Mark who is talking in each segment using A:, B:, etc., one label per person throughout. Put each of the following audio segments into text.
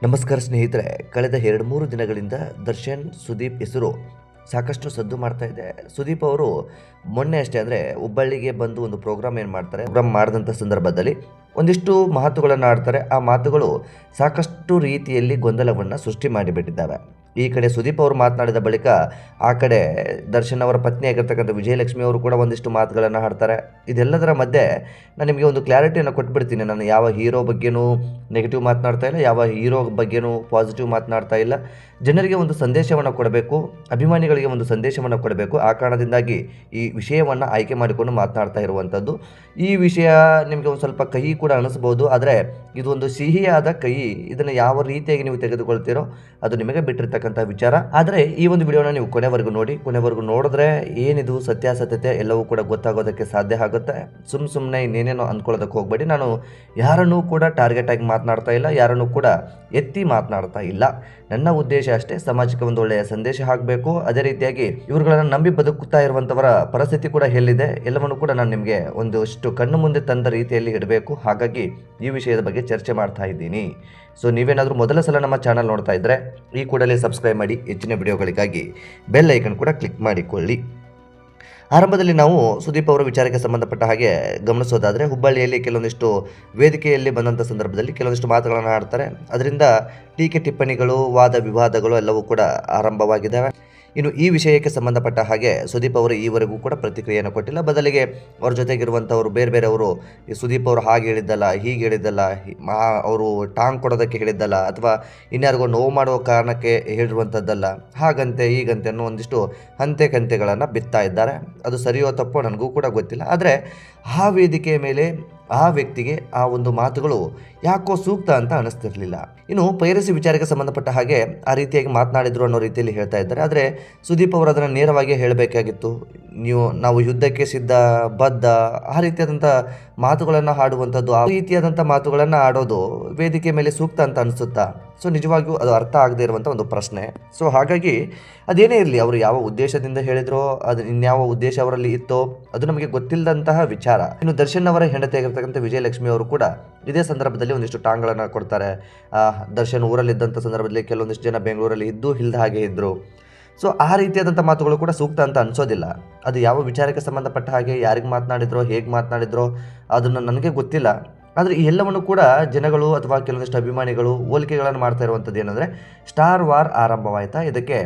A: ನಮಸ್ಕಾರ ಸ್ನೇಹಿತರೆ, ಕಳೆದ 2-3 ದಿನಗಳಿಂದ ದರ್ಶನ್ ಸುದೀಪ್ ಹೆಸರು ಸಾಕಷ್ಟು ಸದ್ದು ಮಾಡ್ತಾ ಇದೆ. ಸುದೀಪ್ ಅವರು ಮೊನ್ನೆ ಅಷ್ಟೇ ಅಂದರೆ ಹುಬ್ಬಳ್ಳಿಗೆ ಬಂದು ಒಂದು ಪ್ರೋಗ್ರಾಮ್ ಮಾಡ್ತಾರೆ. ಪ್ರೋಗ್ರಾಮ್ ಮಾಡಿದಂಥ ಸಂದರ್ಭದಲ್ಲಿ ಒಂದಿಷ್ಟು ಮಾತುಗಳನ್ನು ಆಡ್ತಾರೆ. ಆ ಮಾತುಗಳು ಸಾಕಷ್ಟು ರೀತಿಯಲ್ಲಿ ಗೊಂದಲವನ್ನು ಸೃಷ್ಟಿ ಮಾಡಿಬಿಟ್ಟಿದ್ದಾವೆ. ಈ ಕಡೆ ಸುದೀಪ್ ಅವರು ಮಾತನಾಡಿದ ಬಳಿಕ ಆ ಕಡೆ ದರ್ಶನ್ ಅವರ ಪತ್ನಿಯಾಗಿರ್ತಕ್ಕಂಥ ವಿಜಯಲಕ್ಷ್ಮಿ ಅವರು ಕೂಡ ಒಂದಿಷ್ಟು ಮಾತುಗಳನ್ನು ಆಡ್ತಾರೆ. ಇದೆಲ್ಲದರ ಮಧ್ಯೆ ನಾನು ನಿಮಗೆ ಒಂದು ಕ್ಲಾರಿಟಿಯನ್ನು ಕೊಟ್ಬಿಡ್ತೀನಿ. ನಾನು ಯಾವ ಹೀರೋ ಬಗ್ಗೆನೂ ನೆಗೆಟಿವ್ ಮಾತನಾಡ್ತಾ ಇಲ್ಲ, ಯಾವ ಹೀರೋ ಬಗ್ಗೆನೂ ಪಾಸಿಟಿವ್ ಮಾತನಾಡ್ತಾ ಇಲ್ಲ. ಜನರಿಗೆ ಒಂದು ಸಂದೇಶವನ್ನು ಕೊಡಬೇಕು, ಅಭಿಮಾನಿಗಳಿಗೆ ಒಂದು ಸಂದೇಶವನ್ನು ಕೊಡಬೇಕು. ಆ ಕಾರಣದಿಂದಾಗಿ ಈ ವಿಷಯವನ್ನು ಆಯ್ಕೆ ಮಾಡಿಕೊಂಡು ಮಾತನಾಡ್ತಾ ಇರುವಂಥದ್ದು. ಈ ವಿಷಯ ನಿಮಗೆ ಒಂದು ಸ್ವಲ್ಪ ಕಹಿ ಕೂಡ ಅನಿಸ್ಬೋದು, ಆದರೆ ಇದು ಒಂದು ಸಿಹಿಯಾದ ಕಹಿ. ಇದನ್ನು ಯಾವ ರೀತಿಯಾಗಿ ನೀವು ತೆಗೆದುಕೊಳ್ತೀರೋ ಅದು ನಿಮಗೆ ಬಿಟ್ಟಿರ್ತಕ್ಕಂಥ ವಿಚಾರ. ಆದರೆ ಈ ಒಂದು ವಿಡಿಯೋನ ನೀವು ಕೊನೆವರೆಗೂ ನೋಡಿ. ಕೊನೆವರೆಗೂ ನೋಡಿದ್ರೆ ಏನಿದು ಸತ್ಯಾಸತ್ಯತೆ ಎಲ್ಲವೂ ಕೂಡ ಗೊತ್ತಾಗೋದಕ್ಕೆ ಸಾಧ್ಯ ಆಗುತ್ತೆ. ಸುಮ್ಮನೆ ಇನ್ನೇನೇನೋ ಅಂದ್ಕೊಳ್ಳೋದಕ್ಕೆ ಹೋಗಬೇಡಿ. ನಾನು ಯಾರನ್ನೂ ಕೂಡ ಟಾರ್ಗೆಟ್ ಆಗಿ ಮಾತನಾಡ್ತಾ ಇಲ್ಲ, ಯಾರನ್ನೂ ಕೂಡ ಎತ್ತಿ ಮಾತನಾಡ್ತಾ ಇಲ್ಲ. ನನ್ನ ಉದ್ದೇಶ ಅಷ್ಟೇ, ಸಮಾಜಕ್ಕೆ ಒಂದು ಒಳ್ಳೆಯ ಸಂದೇಶ ಆಗಬೇಕು. ಅದೇ ರೀತಿಯಾಗಿ ಇವ್ರುಗಳನ್ನು ನಂಬಿ ಬದುಕುತ್ತಾ ಇರುವಂಥವರ ಪರಿಸ್ಥಿತಿ ಕೂಡ ಎಲ್ಲಿದೆ ಎಲ್ಲವನ್ನು ಕೂಡ ನಾನು ನಿಮಗೆ ಒಂದಷ್ಟು ಕಣ್ಣು ಮುಂದೆ ತಂದ ರೀತಿಯಲ್ಲಿ ಇಡಬೇಕು. ಹಾಗಾಗಿ ಈ ವಿಷಯದ ಬಗ್ಗೆ ಚರ್ಚೆ ಮಾಡ್ತಾ ಇದ್ದೀನಿ. ಸೊ ನೀವೇನಾದರೂ ಮೊದಲ ಸಲ ನಮ್ಮ ಚಾನಲ್ ನೋಡ್ತಾ ಇದ್ದರೆ ಈ ಕೂಡಲೇ ಸಬ್ಸ್ಕ್ರೈಬ್ ಮಾಡಿ. ಹೆಚ್ಚಿನ ವಿಡಿಯೋಗಳಿಗಾಗಿ ಬೆಲ್ ಐಕನ್ ಕೂಡ ಕ್ಲಿಕ್ ಮಾಡಿಕೊಳ್ಳಿ. ಆರಂಭದಲ್ಲಿ ನಾವು ಸುದೀಪ್ ಅವರ ವಿಚಾರಕ್ಕೆ ಸಂಬಂಧಪಟ್ಟ ಹಾಗೆ ಗಮನಿಸೋದಾದರೆ, ಹುಬ್ಬಳ್ಳಿಯಲ್ಲಿ ಕೆಲವೊಂದಿಷ್ಟು ವೇದಿಕೆಯಲ್ಲಿ ಬಂದಂಥ ಸಂದರ್ಭದಲ್ಲಿ ಕೆಲವೊಂದಿಷ್ಟು ಮಾತುಗಳನ್ನು ಆಡ್ತಾರೆ. ಅದರಿಂದ ಟೀಕೆ ಟಿಪ್ಪಣಿಗಳು, ವಾದ ವಿವಾದಗಳು ಎಲ್ಲವೂ ಕೂಡ ಆರಂಭವಾಗಿದ್ದಾವೆ. ಇನ್ನು ಈ ವಿಷಯಕ್ಕೆ ಸಂಬಂಧಪಟ್ಟ ಹಾಗೆ ಸುದೀಪ್ ಅವರು ಈವರೆಗೂ ಕೂಡ ಪ್ರತಿಕ್ರಿಯೆಯನ್ನು ಕೊಟ್ಟಿಲ್ಲ. ಬದಲಿಗೆ ಅವ್ರ ಜೊತೆಗಿರುವಂಥವರು ಬೇರೆಯವರು ಈ ಸುದೀಪ್ ಅವರು ಹಾಗೆ ಹೇಳಿದ್ದಲ್ಲ, ಹೀಗೆ ಹೇಳಿದ್ದಲ್ಲ, ಅವರು ಟಾಂಗ್ ಕೊಡೋದಕ್ಕೆ ಹೇಳಿದ್ದಲ್ಲ, ಅಥವಾ ಇನ್ಯಾರಿಗೋ ನೋವು ಮಾಡುವ ಕಾರಣಕ್ಕೆ ಹೇಳಿರುವಂಥದ್ದಲ್ಲ, ಹಾಗಂತೆ ಹೀಗಂತೆ ಅನ್ನೋ ಒಂದಿಷ್ಟು ಹಂತೆ ಕಂತೆಗಳನ್ನು ಬಿತ್ತಾ ಇದ್ದಾರೆ. ಅದು ಸರಿಯೋ ತಪ್ಪೋ ನನಗೂ ಕೂಡ ಗೊತ್ತಿಲ್ಲ. ಆದರೆ ಆ ವೇದಿಕೆಯ ಮೇಲೆ ಆ ವ್ಯಕ್ತಿಗೆ ಆ ಒಂದು ಮಾತುಗಳು ಯಾಕೋ ಸೂಕ್ತ ಅಂತ ಅನ್ನಿಸ್ತಿರಲಿಲ್ಲ. ಇನ್ನು ಪೈರಸಿ ವಿಚಾರಕ್ಕೆ ಸಂಬಂಧಪಟ್ಟ ಹಾಗೆ ಆ ರೀತಿಯಾಗಿ ಮಾತನಾಡಿದ್ರು ಅನ್ನೋ ರೀತಿಯಲ್ಲಿ ಹೇಳ್ತಾ ಇದ್ದಾರೆ. ಆದರೆ ಸುದೀಪ್ ಅವರು ಅದನ್ನು ನೇರವಾಗಿ ಹೇಳಬೇಕಾಗಿತ್ತು. ನಾವು ಯುದ್ಧಕ್ಕೆ ಸಿದ್ಧ, ಬದ್ಧ, ಆ ರೀತಿಯಾದಂಥ ಮಾತುಗಳನ್ನು ಆಡುವಂಥದ್ದು, ಆ ರೀತಿಯಾದಂಥ ಮಾತುಗಳನ್ನು ಆಡೋದು ವೇದಿಕೆ ಮೇಲೆ ಸೂಕ್ತ ಅಂತ ಅನಿಸುತ್ತಾ? ಸೊ ನಿಜವಾಗಿಯೂ ಅದು ಅರ್ಥ ಆಗದೇ ಇರುವಂಥ ಒಂದು ಪ್ರಶ್ನೆ. ಸೊ ಹಾಗಾಗಿ ಅದೇನೇ ಇರಲಿ, ಅವರು ಯಾವ ಉದ್ದೇಶದಿಂದ ಹೇಳಿದ್ರೋ, ಅದು ಇನ್ಯಾವ ಉದ್ದೇಶ ಅವರಲ್ಲಿ ಇತ್ತೋ ಅದು ನಮಗೆ ಗೊತ್ತಿಲ್ಲದಂತಹ ವಿಚಾರ. ಇನ್ನು ದರ್ಶನ್ ಅವರ ಹೆಂಡತಿಯಾಗಿರ್ತಕ್ಕಂಥ ವಿಜಯಲಕ್ಷ್ಮಿ ಅವರು ಕೂಡ ಇದೇ ಸಂದರ್ಭದಲ್ಲಿ ಒಂದಿಷ್ಟು ಟಾಂಗ್ಗಳನ್ನು ಕೊಡ್ತಾರೆ. ದರ್ಶನ್ ಊರಲ್ಲಿದ್ದಂಥ ಸಂದರ್ಭದಲ್ಲಿ ಕೆಲವೊಂದಿಷ್ಟು ಜನ ಬೆಂಗಳೂರಲ್ಲಿ ಇದ್ದು ಇಲ್ಲದ ಹಾಗೆ ಇದ್ದರು. ಸೊ ಆ ರೀತಿಯಾದಂಥ ಮಾತುಗಳು ಕೂಡ ಸೂಕ್ತ ಅಂತ ಅನಿಸೋದಿಲ್ಲ. ಅದು ಯಾವ ವಿಚಾರಕ್ಕೆ ಸಂಬಂಧಪಟ್ಟ ಹಾಗೆ ಯಾರಿಗೆ ಮಾತನಾಡಿದ್ರೋ, ಹೇಗೆ ಮಾತನಾಡಿದ್ರೋ ಅದನ್ನು ನನಗೆ ಗೊತ್ತಿಲ್ಲ. ಆದರೆ ಈ ಎಲ್ಲವನ್ನು ಕೂಡ ಜನಗಳು ಅಥವಾ ಕೆಲವೊಂದಿಷ್ಟು ಅಭಿಮಾನಿಗಳು ಹೋಲಿಕೆಗಳನ್ನು ಮಾಡ್ತಾ ಇರುವಂಥದ್ದು ಏನಂದರೆ, ಸ್ಟಾರ್ ವಾರ್ ಆರಂಭವಾಯಿತಾ, ಇದಕ್ಕೆ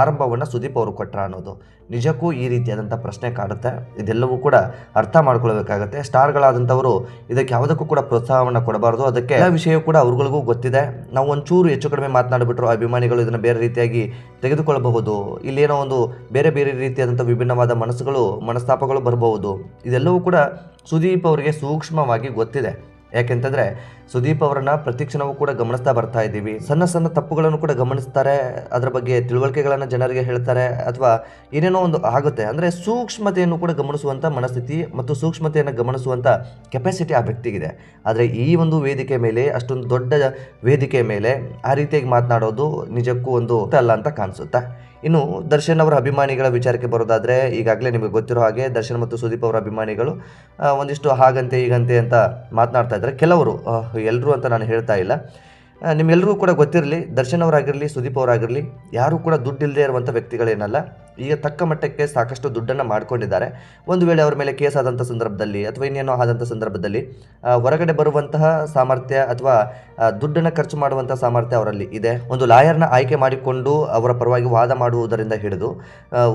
A: ಆರಂಭವನ್ನು ಸುದೀಪ್ ಅವರು ಕೊಟ್ಟರ ಅನ್ನೋದು. ನಿಜಕ್ಕೂ ಈ ರೀತಿಯಾದಂಥ ಪ್ರಶ್ನೆ ಕಾಡುತ್ತೆ. ಇದೆಲ್ಲವೂ ಕೂಡ ಅರ್ಥ ಮಾಡ್ಕೊಳ್ಬೇಕಾಗತ್ತೆ. ಸ್ಟಾರ್ಗಳಾದಂಥವರು ಇದಕ್ಕೆ ಯಾವುದಕ್ಕೂ ಕೂಡ ಪ್ರೋತ್ಸಾಹವನ್ನು ಕೊಡಬಾರ್ದು. ಅದಕ್ಕೆ ಎಲ್ಲ ವಿಷಯ ಕೂಡ ಅವ್ರಿಗಳಿಗೂ ಗೊತ್ತಿದೆ. ನಾವು ಒಂಚೂರು ಹೆಚ್ಚು ಕಡಿಮೆ ಮಾತನಾಡಿಬಿಟ್ರು ಅಭಿಮಾನಿಗಳು ಇದನ್ನು ಬೇರೆ ರೀತಿಯಾಗಿ ತೆಗೆದುಕೊಳ್ಳಬಹುದು. ಇಲ್ಲೇನೋ ಒಂದು ಬೇರೆ ರೀತಿಯಾದಂಥ ವಿಭಿನ್ನವಾದ ಮನಸ್ತಾಪಗಳು ಬರಬಹುದು. ಇದೆಲ್ಲವೂ ಕೂಡ ಸುದೀಪ್ ಅವರಿಗೆ ಸೂಕ್ಷ್ಮವಾಗಿ ಗೊತ್ತಿದೆ. ಯಾಕೆಂತಂದರೆ ಸುದೀಪ್ ಅವರನ್ನು ಪ್ರತಿಕ್ಷಣವೂ ಕೂಡ ಗಮನಿಸ್ತಾ ಬರ್ತಾ ಇದ್ದೀವಿ. ಸಣ್ಣ ತಪ್ಪುಗಳನ್ನು ಕೂಡ ಗಮನಿಸ್ತಾರೆ, ಅದರ ಬಗ್ಗೆ ತಿಳುವಳಿಕೆಗಳನ್ನು ಜನರಿಗೆ ಹೇಳ್ತಾರೆ, ಅಥವಾ ಏನೇನೋ ಒಂದು ಆಗುತ್ತೆ. ಅಂದರೆ ಸೂಕ್ಷ್ಮತೆಯನ್ನು ಕೂಡ ಗಮನಿಸುವಂಥ ಮನಸ್ಥಿತಿ ಮತ್ತು ಸೂಕ್ಷ್ಮತೆಯನ್ನು ಗಮನಿಸುವಂಥ ಕೆಪಾಸಿಟಿ ಆ ವ್ಯಕ್ತಿಗಿದೆ. ಆದರೆ ಈ ಒಂದು ವೇದಿಕೆ ಮೇಲೆ, ಅಷ್ಟೊಂದು ದೊಡ್ಡ ವೇದಿಕೆ ಮೇಲೆ ಆ ರೀತಿಯಾಗಿ ಮಾತನಾಡೋದು ನಿಜಕ್ಕೂ ಒಂದು ಅಲ್ಲ ಅಂತ ಕಾಣಿಸುತ್ತೆ. ಇನ್ನು ದರ್ಶನ್ ಅವರ ಅಭಿಮಾನಿಗಳ ವಿಚಾರಕ್ಕೆ ಬರೋದಾದರೆ, ಈಗಾಗಲೇ ನಿಮಗೆ ಗೊತ್ತಿರೋ ಹಾಗೆ ದರ್ಶನ್ ಮತ್ತು ಸುದೀಪ್ ಅವರ ಅಭಿಮಾನಿಗಳು ಒಂದಿಷ್ಟು ಹಾಗಂತೆ ಹೀಗಂತೆ ಅಂತ ಮಾತನಾಡ್ತಾ ಇದ್ದಾರೆ. ಕೆಲವರು, ಎಲ್ಲರೂ ಅಂತ ನಾನು ಹೇಳ್ತಾ ಇಲ್ಲ, ನಿಮ್ಮೆಲ್ಲರಿಗೂ ಕೂಡ ಗೊತ್ತಿರಲಿ, ದರ್ಶನ್ ಅವರಾಗಿರಲಿ ಸುದೀಪ್ ಅವರಾಗಿರಲಿ ಯಾರೂ ಕೂಡ ದುಡ್ಡಿಲ್ಲದೆ ಇರುವಂಥ ವ್ಯಕ್ತಿಗಳೇನಲ್ಲ. ಈಗ ತಕ್ಕ ಮಟ್ಟಕ್ಕೆ ಸಾಕಷ್ಟು ದುಡ್ಡನ್ನು ಮಾಡ್ಕೊಂಡಿದ್ದಾರೆ. ಒಂದು ವೇಳೆ ಅವರ ಮೇಲೆ ಕೇಸ್ ಆದಂಥ ಸಂದರ್ಭದಲ್ಲಿ ಅಥವಾ ಇನ್ನೇನೋ ಆದಂಥ ಸಂದರ್ಭದಲ್ಲಿ ಹೊರಗಡೆ ಬರುವಂತಹ ಸಾಮರ್ಥ್ಯ ಅಥವಾ ದುಡ್ಡನ್ನು ಖರ್ಚು ಮಾಡುವಂಥ ಸಾಮರ್ಥ್ಯ ಅವರಲ್ಲಿ ಇದೆ. ಒಂದು ಲಾಯರ್ನ ಆಯ್ಕೆ ಮಾಡಿಕೊಂಡು ಅವರ ಪರವಾಗಿ ವಾದ ಮಾಡುವುದರಿಂದ ಹಿಡಿದು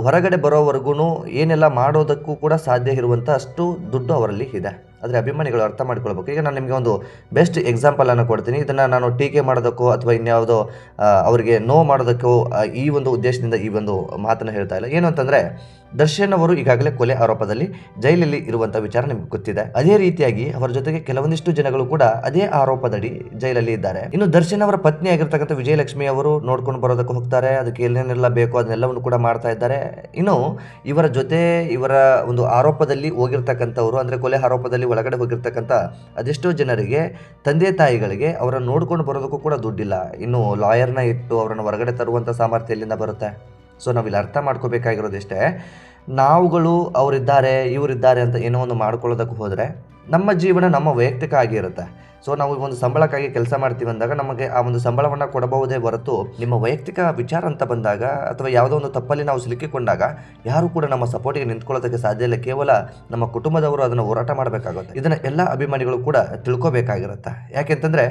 A: ಹೊರಗಡೆ ಬರೋವರೆಗೂ ಏನೆಲ್ಲ ಮಾಡೋದಕ್ಕೂ ಕೂಡ ಸಾಧ್ಯ ಇರುವಂಥ ಅಷ್ಟು ದುಡ್ಡು ಅವರಲ್ಲಿ ಇದೆ. ಆದರೆ ಅಭಿಮಾನಿಗಳು ಅರ್ಥ ಮಾಡ್ಕೊಳ್ಬೇಕು. ಈಗ ನಾನು ನಿಮಗೆ ಒಂದು ಬೆಸ್ಟ್ ಎಕ್ಸಾಂಪಲನ್ನು ಕೊಡ್ತೀನಿ. ಇದನ್ನು ನಾನು ಟೀಕೆ ಮಾಡೋದಕ್ಕೋ ಅಥವಾ ಇನ್ಯಾವುದೋ ಅವರಿಗೆ ನೋವು ಮಾಡೋದಕ್ಕೋ ಈ ಒಂದು ಉದ್ದೇಶದಿಂದ ಈ ಒಂದು ಮಾತನ್ನು ಹೇಳ್ತಾ ಇಲ್ಲ. ಏನು ಅಂತಂದರೆ, ದರ್ಶನ್ ಅವರು ಈಗಾಗಲೇ ಕೊಲೆ ಆರೋಪದಲ್ಲಿ ಜೈಲಲ್ಲಿ ಇರುವಂಥ ವಿಚಾರ ನಿಮ್ಗೆ ಗೊತ್ತಿದೆ. ಅದೇ ರೀತಿಯಾಗಿ ಅವರ ಜೊತೆಗೆ ಕೆಲವೊಂದಿಷ್ಟು ಜನಗಳು ಕೂಡ ಅದೇ ಆರೋಪದಡಿ ಜೈಲಲ್ಲಿ ಇದ್ದಾರೆ. ಇನ್ನು ದರ್ಶನ್ ಅವರ ಪತ್ನಿ ಆಗಿರ್ತಕ್ಕಂಥ ವಿಜಯಲಕ್ಷ್ಮಿ ಅವರು ನೋಡ್ಕೊಂಡು ಬರೋದಕ್ಕೆ ಹೋಗ್ತಾರೆ. ಅದಕ್ಕೆ ಏನೇನೆಲ್ಲ ಬೇಕೋ ಅದನ್ನೆಲ್ಲವನ್ನು ಕೂಡ ಮಾಡ್ತಾ ಇದ್ದಾರೆ. ಇನ್ನು ಇವರ ಜೊತೆ ಇವರ ಒಂದು ಆರೋಪದಲ್ಲಿ ಹೋಗಿರ್ತಕ್ಕಂಥವ್ರು, ಅಂದರೆ ಕೊಲೆ ಆರೋಪದಲ್ಲಿ ಒಳಗಡೆ ಹೋಗಿರ್ತಕ್ಕಂಥ ಅದೆಷ್ಟೋ ಜನರಿಗೆ, ತಂದೆ ತಾಯಿಗಳಿಗೆ ಅವರನ್ನು ನೋಡ್ಕೊಂಡು ಬರೋದಕ್ಕೂ ಕೂಡ ದುಡ್ಡಿಲ್ಲ. ಇನ್ನು ಲಾಯರ್ನ ಇಟ್ಟು ಅವರನ್ನು ಹೊರಗಡೆ ತರುವಂಥ ಸಾಮರ್ಥ್ಯ ಎಲ್ಲಿಂದ ಬರುತ್ತೆ? ಸೊ ನಾವಿಲ್ಲಿ ಅರ್ಥ ಮಾಡ್ಕೋಬೇಕಾಗಿರೋದಿಷ್ಟೇ, ನಾವುಗಳು ಅವರಿದ್ದಾರೆ ಇವರಿದ್ದಾರೆ ಅಂತ ಏನೋ ಒಂದು ಮಾಡ್ಕೊಳ್ಳೋದಕ್ಕೆ ಹೋದರೆ ನಮ್ಮ ಜೀವನ ನಮ್ಮ ವೈಯಕ್ತಿಕ ಆಗಿರುತ್ತೆ. ಸೊ ನಾವು ಒಂದು ಸಂಬಳಕ್ಕಾಗಿ ಕೆಲಸ ಮಾಡ್ತೀವಿ ಅಂದಾಗ ನಮಗೆ ಆ ಒಂದು ಸಂಬಳವನ್ನು ಕೊಡಬಹುದೇ ಹೊರತು ನಿಮ್ಮ ವೈಯಕ್ತಿಕ ವಿಚಾರ ಅಂತ ಬಂದಾಗ ಅಥವಾ ಯಾವುದೋ ಒಂದು ತಪ್ಪಲ್ಲಿ ನಾವು ಸಿಲುಕಿಕೊಂಡಾಗ ಯಾರು ಕೂಡ ನಮ್ಮ ಸಪೋರ್ಟಿಗೆ ನಿಂತ್ಕೊಳ್ಳೋದಕ್ಕೆ ಸಾಧ್ಯ ಇಲ್ಲ. ಕೇವಲ ನಮ್ಮ ಕುಟುಂಬದವರು ಅದನ್ನು ಹೋರಾಟ ಮಾಡಬೇಕಾಗುತ್ತೆ. ಇದನ್ನು ಎಲ್ಲ ಅಭಿಮಾನಿಗಳು ಕೂಡ ತಿಳ್ಕೊಬೇಕಾಗಿರುತ್ತೆ. ಯಾಕೆಂತಂದರೆ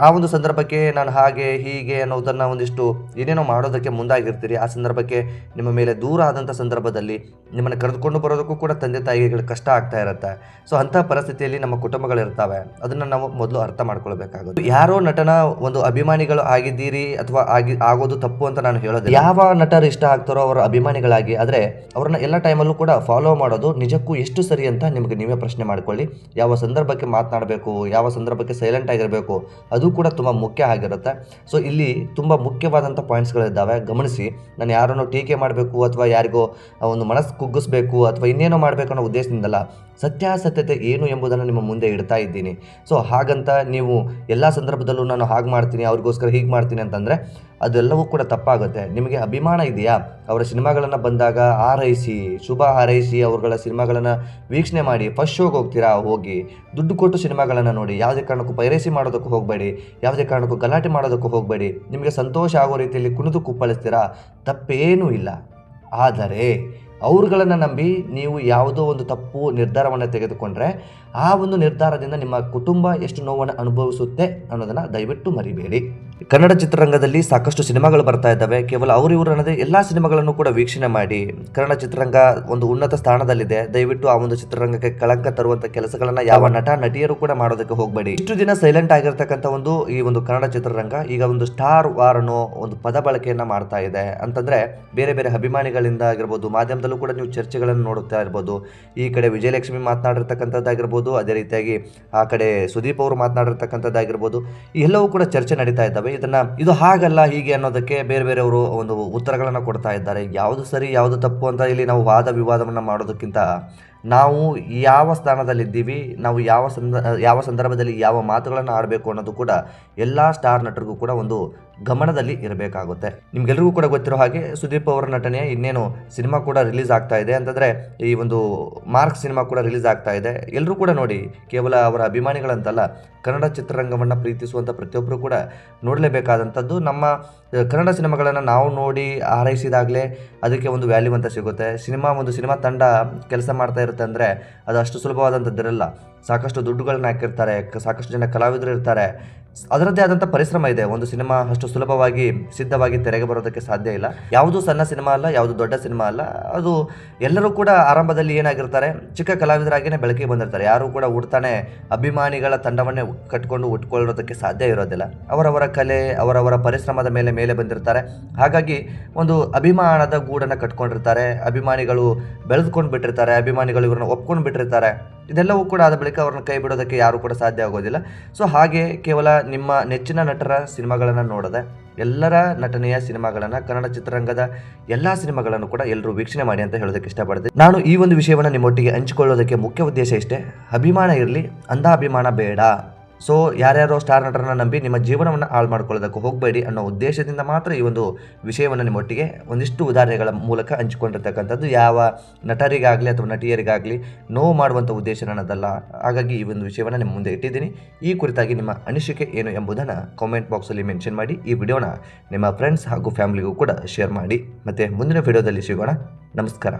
A: ಆ ಒಂದು ಸಂದರ್ಭಕ್ಕೆ ನಾನು ಹಾಗೆ ಹೀಗೆ ಅನ್ನೋದನ್ನು ಒಂದಿಷ್ಟು ಏನೇನೋ ಮಾಡೋದಕ್ಕೆ ಮುಂದಾಗಿರ್ತೀರಿ. ಆ ಸಂದರ್ಭಕ್ಕೆ ನಿಮ್ಮ ಮೇಲೆ ದೂರ ಆದಂಥ ಸಂದರ್ಭದಲ್ಲಿ ನಿಮ್ಮನ್ನು ಕರೆದುಕೊಂಡು ಬರೋದಕ್ಕೂ ಕೂಡ ತಂದೆ ತಾಯಿಗಳು ಕಷ್ಟ ಆಗ್ತಾ ಇರುತ್ತೆ. ಸೊ ಅಂಥ ಪರಿಸ್ಥಿತಿಯಲ್ಲಿ ನಮ್ಮ ಕುಟುಂಬಗಳಿರ್ತವೆ. ಅದನ್ನು ನಾವು ಮೊದಲು ಅರ್ಥ ಮಾಡ್ಕೊಳ್ಬೇಕಾಗುತ್ತೆ. ಯಾರೋ ನಟನ ಒಂದು ಅಭಿಮಾನಿಗಳು ಆಗಿದ್ದೀರಿ ಅಥವಾ ಆಗೋದು ತಪ್ಪು ಅಂತ ನಾನು ಹೇಳೋದು. ಯಾವ ನಟರು ಇಷ್ಟ ಆಗ್ತಾರೋ ಅವರ ಅಭಿಮಾನಿಗಳಾಗಿ, ಆದರೆ ಅವ್ರನ್ನ ಎಲ್ಲ ಟೈಮಲ್ಲೂ ಕೂಡ ಫಾಲೋ ಮಾಡೋದು ನಿಜಕ್ಕೂ ಎಷ್ಟು ಸರಿ ಅಂತ ನಿಮಗೆ ನೀವೇ ಪ್ರಶ್ನೆ ಮಾಡ್ಕೊಳ್ಳಿ. ಯಾವ ಸಂದರ್ಭಕ್ಕೆ ಮಾತನಾಡಬೇಕು, ಯಾವ ಸಂದರ್ಭಕ್ಕೆ ಸೈಲೆಂಟ್ ಆಗಿರಬೇಕು, ಅದು ಕೂಡ ತುಂಬ ಮುಖ್ಯ ಆಗಿರುತ್ತೆ. ಸೊ ಇಲ್ಲಿ ತುಂಬ ಮುಖ್ಯವಾದಂಥ ಪಾಯಿಂಟ್ಸ್ಗಳಿದ್ದಾವೆ, ಗಮನಿಸಿ. ನಾನು ಯಾರನ್ನು ಟೀಕೆ ಮಾಡಬೇಕು ಅಥವಾ ಯಾರಿಗೋ ಒಂದು ಮನಸ್ಸು ಕುಗ್ಗಿಸ್ಬೇಕು ಅಥವಾ ಇನ್ನೇನೋ ಮಾಡಬೇಕು ಅನ್ನೋ ಉದ್ದೇಶದಿಂದಲ್ಲ, ಸತ್ಯಾಸತ್ಯತೆ ಏನು ಎಂಬುದನ್ನು ನಿಮ್ಮ ಮುಂದೆ ಇಡ್ತಾ ಇದ್ದೀನಿ. ಸೊ ಹಾಗಂತ ನೀವು ಎಲ್ಲ ಸಂದರ್ಭದಲ್ಲೂ ನಾನು ಹಾಗೆ ಮಾಡ್ತೀನಿ, ಅವ್ರಿಗೋಸ್ಕರ ಹೀಗೆ ಮಾಡ್ತೀನಿ ಅಂತಂದರೆ ಅದೆಲ್ಲವೂ ಕೂಡ ತಪ್ಪಾಗುತ್ತೆ. ನಿಮಗೆ ಅಭಿಮಾನ ಇದೆಯಾ, ಅವರ ಸಿನಿಮಾಗಳನ್ನು ಬಂದಾಗ ಹಾರೈಸಿ, ಶುಭ ಹಾರೈಸಿ, ಅವ್ರಗಳ ಸಿನಿಮಾಗಳನ್ನು ವೀಕ್ಷಣೆ ಮಾಡಿ. ಫಸ್ಟ್ ಶೋಗೆ ಹೋಗ್ತೀರಾ, ಹೋಗಿ ದುಡ್ಡು ಕೊಟ್ಟು ಸಿನಿಮಾಗಳನ್ನು ನೋಡಿ. ಯಾವುದೇ ಕಾರಣಕ್ಕೂ ಪೈರೇಸಿ ಮಾಡೋದಕ್ಕೂ ಹೋಗಬೇಡಿ, ಯಾವುದೇ ಕಾರಣಕ್ಕೂ ಗಲಾಟೆ ಮಾಡೋದಕ್ಕೂ ಹೋಗಬೇಡಿ. ನಿಮಗೆ ಸಂತೋಷ ಆಗೋ ರೀತಿಯಲ್ಲಿ ಕುಣಿದು ಕುಪ್ಪಳಿಸ್ತೀರಾ, ತಪ್ಪೇನೂ ಇಲ್ಲ. ಆದರೆ ಅವ್ರುಗಳನ್ನು ನಂಬಿ ನೀವು ಯಾವುದೋ ಒಂದು ತಪ್ಪು ನಿರ್ಧಾರವನ್ನು ತೆಗೆದುಕೊಂಡ್ರೆ ಆ ಒಂದು ನಿರ್ಧಾರದಿಂದ ನಿಮ್ಮ ಕುಟುಂಬ ಎಷ್ಟು ನೋವನ್ನು ಅನುಭವಿಸುತ್ತೆ ಅನ್ನೋದನ್ನು ದಯವಿಟ್ಟು ಮರಿಬೇಡಿ. ಕನ್ನಡ ಚಿತ್ರರಂಗದಲ್ಲಿ ಸಾಕಷ್ಟು ಸಿನಿಮಾಗಳು ಬರ್ತಾ ಇದ್ದಾವೆ. ಕೇವಲ ಇವರು ಅನ್ನೋದೇ ಎಲ್ಲ ಸಿನಿಮಾಗಳನ್ನು ಕೂಡ ವೀಕ್ಷಣೆ ಮಾಡಿ. ಕನ್ನಡ ಚಿತ್ರರಂಗ ಒಂದು ಉನ್ನತ ಸ್ಥಾನದಲ್ಲಿದೆ. ದಯವಿಟ್ಟು ಆ ಒಂದು ಚಿತ್ರರಂಗಕ್ಕೆ ಕಳಂಕ ತರುವಂಥ ಕೆಲಸಗಳನ್ನು ಯಾವ ನಟ ನಟಿಯರು ಕೂಡ ಮಾಡೋದಕ್ಕೆ ಹೋಗಬೇಡಿ. ಇಷ್ಟು ದಿನ ಸೈಲೆಂಟ್ ಆಗಿರ್ತಕ್ಕಂಥ ಈ ಒಂದು ಕನ್ನಡ ಚಿತ್ರರಂಗ ಈಗ ಒಂದು ಸ್ಟಾರ್ ವಾರ್ ಅನ್ನೋ ಒಂದು ಪದ ಬಳಕೆಯನ್ನು ಮಾಡ್ತಾ ಇದೆ. ಅಂತಂದರೆ ಬೇರೆ ಬೇರೆ ಅಭಿಮಾನಿಗಳಿಂದ ಆಗಿರ್ಬೋದು, ಮಾಧ್ಯಮದಲ್ಲೂ ಕೂಡ ನೀವು ಚರ್ಚೆಗಳನ್ನು ನೋಡುತ್ತಾ ಇರ್ಬೋದು. ಈ ಕಡೆ ವಿಜಯಲಕ್ಷ್ಮಿ ಮಾತನಾಡಿರ್ತಕ್ಕಂಥದ್ದಾಗಿರ್ಬೋದು, ಅದೇ ರೀತಿಯಾಗಿ ಆ ಕಡೆ ಸುದೀಪ್ ಅವರು ಮಾತನಾಡಿರ್ತಕ್ಕಂಥದ್ದಾಗಿರ್ಬೋದು. ಈ ಎಲ್ಲವೂ ಕೂಡ ಚರ್ಚೆ ನಡೀತಾ ಇದ್ದಾವೆ. ಇದು ಹಾಗಲ್ಲ ಹೀಗೆ ಅನ್ನೋದಕ್ಕೆ ಬೇರೆ ಬೇರೆಯವರು ಒಂದು ಉತ್ತರಗಳನ್ನು ಕೊಡ್ತಾ ಇದ್ದಾರೆ. ಯಾವುದು ಸರಿ ಯಾವುದು ತಪ್ಪು ಅಂತ ಇಲ್ಲಿ ನಾವು ವಾದ ವಿವಾದವನ್ನು ಮಾಡೋದಕ್ಕಿಂತ ನಾವು ಯಾವ ಸ್ಥಾನದಲ್ಲಿದ್ದೀವಿ, ನಾವು ಯಾವ ಸಂದರ್ಭದಲ್ಲಿ ಯಾವ ಮಾತುಗಳನ್ನು ಆಡಬೇಕು ಅನ್ನೋದು ಕೂಡ ಎಲ್ಲ ಸ್ಟಾರ್ ನಟರಿಗೂ ಕೂಡ ಒಂದು ಗಮನದಲ್ಲಿ ಇರಬೇಕಾಗುತ್ತೆ. ನಿಮ್ಗೆಲ್ರಿಗೂ ಕೂಡ ಗೊತ್ತಿರೋ ಹಾಗೆ ಸುದೀಪ್ ಅವರ ನಟನೆಯ ಇನ್ನೇನು ಸಿನಿಮಾ ಕೂಡ ರಿಲೀಸ್ ಆಗ್ತಾ ಇದೆ. ಅಂತಂದರೆ ಈ ಒಂದು ಮಾರ್ಕ್ ಸಿನಿಮಾ ಕೂಡ ರಿಲೀಸ್ ಆಗ್ತಾ ಇದೆ. ಎಲ್ಲರೂ ಕೂಡ ನೋಡಿ. ಕೇವಲ ಅವರ ಅಭಿಮಾನಿಗಳಂತಲ್ಲ, ಕನ್ನಡ ಚಿತ್ರರಂಗವನ್ನು ಪ್ರೀತಿಸುವಂಥ ಪ್ರತಿಯೊಬ್ಬರು ಕೂಡ ನೋಡಲೇಬೇಕಾದಂಥದ್ದು. ನಮ್ಮ ಕನ್ನಡ ಸಿನಿಮಾಗಳನ್ನು ನಾವು ನೋಡಿ ಹಾರೈಸಿದಾಗಲೇ ಅದಕ್ಕೆ ಒಂದು ವ್ಯಾಲ್ಯೂ ಅಂತ ಸಿಗುತ್ತೆ. ಒಂದು ಸಿನಿಮಾ ತಂಡ ಕೆಲಸ ಮಾಡ್ತಾ ಇರುತ್ತೆ ಅಂದರೆ ಅದು ಅಷ್ಟು ಸುಲಭವಾದಂಥದ್ದಿರಲ್ಲ. ಸಾಕಷ್ಟು ದುಡ್ಡುಗಳನ್ನ ಹಾಕಿರ್ತಾರೆ, ಸಾಕಷ್ಟು ಜನ ಕಲಾವಿದರು ಇರ್ತಾರೆ. ಅದರದ್ದೇ ಆದಂಥ ಪರಿಶ್ರಮ ಇದೆ. ಒಂದು ಸಿನಿಮಾ ಅಷ್ಟು ಸುಲಭವಾಗಿ ಸಿದ್ಧವಾಗಿ ತೆರೆಗೆ ಬರೋದಕ್ಕೆ ಸಾಧ್ಯ ಇಲ್ಲ. ಯಾವುದು ಸಣ್ಣ ಸಿನಿಮಾ ಅಲ್ಲ, ಯಾವುದು ದೊಡ್ಡ ಸಿನಿಮಾ ಅಲ್ಲ. ಅದು ಎಲ್ಲರೂ ಕೂಡ ಆರಂಭದಲ್ಲಿ ಏನಾಗಿರ್ತಾರೆ, ಚಿಕ್ಕ ಕಲಾವಿದರಾಗಿಯೇ ಬೆಳಕಿಗೆ ಬಂದಿರ್ತಾರೆ. ಯಾರೂ ಕೂಡ ಹುಡ್ತಾನೆ ಅಭಿಮಾನಿಗಳ ತಂಡವನ್ನೇ ಕಟ್ಕೊಂಡು ಉಟ್ಕೊಳ್ಳೋದಕ್ಕೆ ಸಾಧ್ಯ ಇರೋದಿಲ್ಲ. ಅವರವರ ಕಲೆ, ಅವರವರ ಪರಿಶ್ರಮದ ಮೇಲೆ ಬಂದಿರ್ತಾರೆ. ಹಾಗಾಗಿ ಒಂದು ಅಭಿಮಾನದ ಗೂಡನ್ನು ಕಟ್ಕೊಂಡಿರ್ತಾರೆ. ಅಭಿಮಾನಿಗಳು ಬೆಳೆದುಕೊಂಡು ಬಿಟ್ಟಿರ್ತಾರೆ, ಅಭಿಮಾನಿಗಳು ಇವ್ರನ್ನ ಒಪ್ಕೊಂಡು ಬಿಟ್ಟಿರ್ತಾರೆ. ಇದೆಲ್ಲವೂ ಕೂಡ ಆದ ಬಳಿಕ ಅವ್ರನ್ನ ಕೈ ಬಿಡೋದಕ್ಕೆ ಯಾರೂ ಕೂಡ ಸಾಧ್ಯ ಆಗೋದಿಲ್ಲ. ಸೊ ಹಾಗೆ ಕೇವಲ ನಿಮ್ಮ ನೆಚ್ಚಿನ ನಟರ ಸಿನಿಮಾಗಳನ್ನು ನೋಡದೆ ಎಲ್ಲರ ನಟನೆಯ ಸಿನಿಮಾಗಳನ್ನು, ಕನ್ನಡ ಚಿತ್ರರಂಗದ ಎಲ್ಲ ಸಿನಿಮಾಗಳನ್ನು ಕೂಡ ಎಲ್ಲರೂ ವೀಕ್ಷಣೆ ಮಾಡಿ ಅಂತ ಹೇಳೋದಕ್ಕೆ ಇಷ್ಟಪಡ್ತೀನಿ. ನಾನು ಈ ಒಂದು ವಿಷಯವನ್ನು ನಿಮ್ಮೊಟ್ಟಿಗೆ ಹಂಚಿಕೊಳ್ಳೋದಕ್ಕೆ ಮುಖ್ಯ ಉದ್ದೇಶ ಇಷ್ಟೇ. ಅಭಿಮಾನ ಇರಲಿ, ಅಭಿಮಾನ ಬೇಡ. ಸೊ ಯಾರ್ಯಾರೋ ಸ್ಟಾರ್ ನಟರನ್ನ ನಂಬಿ ನಿಮ್ಮ ಜೀವನವನ್ನು ಹಾಳು ಮಾಡ್ಕೊಳ್ಳೋದಕ್ಕೆ ಹೋಗಬೇಡಿ ಅನ್ನೋ ಉದ್ದೇಶದಿಂದ ಮಾತ್ರ ಈ ಒಂದು ವಿಷಯವನ್ನು ನಿಮ್ಮೊಟ್ಟಿಗೆ ಒಂದಿಷ್ಟು ಉದಾಹರಣೆಗಳ ಮೂಲಕ ಹಂಚಿಕೊಂಡಿರ್ತಕ್ಕಂಥದ್ದು. ಯಾವ ನಟರಿಗಾಗಲಿ ಅಥವಾ ನಟಿಯರಿಗಾಗಲಿ ನೋವು ಮಾಡುವಂಥ ಉದ್ದೇಶ ನನ್ನದಲ್ಲ. ಹಾಗಾಗಿ ಈ ಒಂದು ವಿಷಯವನ್ನು ನಿಮ್ಮ ಮುಂದೆ ಇಟ್ಟಿದ್ದೀನಿ. ಈ ಕುರಿತಾಗಿ ನಿಮ್ಮ ಅನಿಸಿಕೆ ಏನು ಎಂಬುದನ್ನು ಕಾಮೆಂಟ್ ಬಾಕ್ಸಲ್ಲಿ ಮೆನ್ಷನ್ ಮಾಡಿ. ಈ ವಿಡಿಯೋನ ನಿಮ್ಮ ಫ್ರೆಂಡ್ಸ್ ಹಾಗೂ ಫ್ಯಾಮಿಲಿಗೂ ಕೂಡ ಶೇರ್ ಮಾಡಿ. ಮತ್ತು ಮುಂದಿನ ವಿಡಿಯೋದಲ್ಲಿ ಸಿಗೋಣ. ನಮಸ್ಕಾರ.